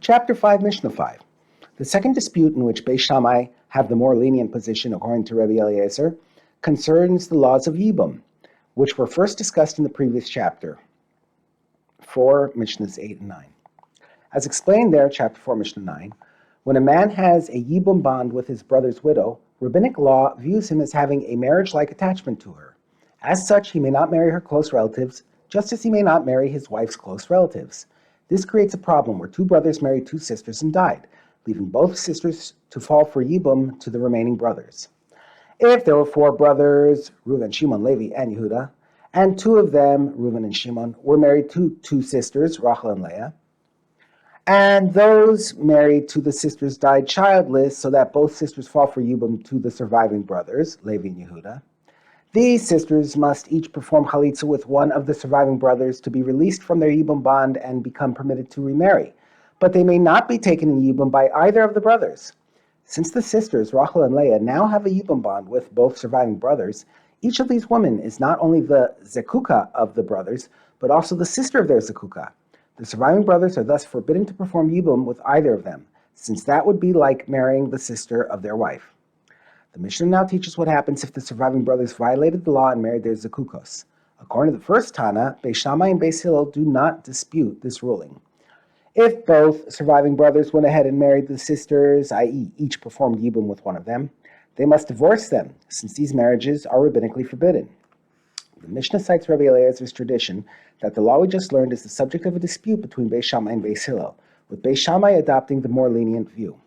Chapter 5, Mishnah 5. The second dispute in which Beis Shammai have the more lenient position according to Rabbi Eliezer concerns the laws of Yibum, which were first discussed in the previous chapter 4, Mishnahs 8 and 9. As explained there, chapter 4, Mishnah 9, when a man has a Yibum bond with his brother's widow, rabbinic law views him as having a marriage-like attachment to her. As such, he may not marry her close relatives, just as he may not marry his wife's close relatives. This creates a problem where two brothers married two sisters and died, leaving both sisters to fall for Yibum to the remaining brothers. If there were four brothers, Reuven, Shimon, Levi, and Yehuda, and two of them, Reuven and Shimon, were married to two sisters, Rachel and Leah, and those married to the sisters died childless, so that both sisters fall for Yibum to the surviving brothers, Levi and Yehuda, these sisters must each perform chalitza with one of the surviving brothers to be released from their Yibum bond and become permitted to remarry. But they may not be taken in Yibum by either of the brothers. Since the sisters, Rachel and Leah, now have a Yibum bond with both surviving brothers, each of these women is not only the zekuka of the brothers, but also the sister of their zekuka. The surviving brothers are thus forbidden to perform Yibum with either of them, since that would be like marrying the sister of their wife. The Mishnah now teaches what happens if the surviving brothers violated the law and married their zekukos. According to the first Tana, Beis Shammai and Beis Hillel do not dispute this ruling. If both surviving brothers went ahead and married the sisters, i.e. each performed Yibum with one of them, they must divorce them, since these marriages are rabbinically forbidden. The Mishnah cites Rabbi Eliezer's tradition that the law we just learned is the subject of a dispute between Beis Shammai and Beis Hillel, with Beis Shammai adopting the more lenient view.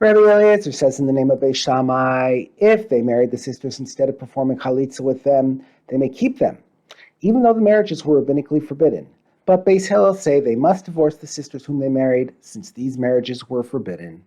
Rabbi Eliezer says in the name of Beis Shammai, if they married the sisters instead of performing chalitza with them, they may keep them, even though the marriages were rabbinically forbidden. But Beis Hillel say they must divorce the sisters whom they married, since these marriages were forbidden.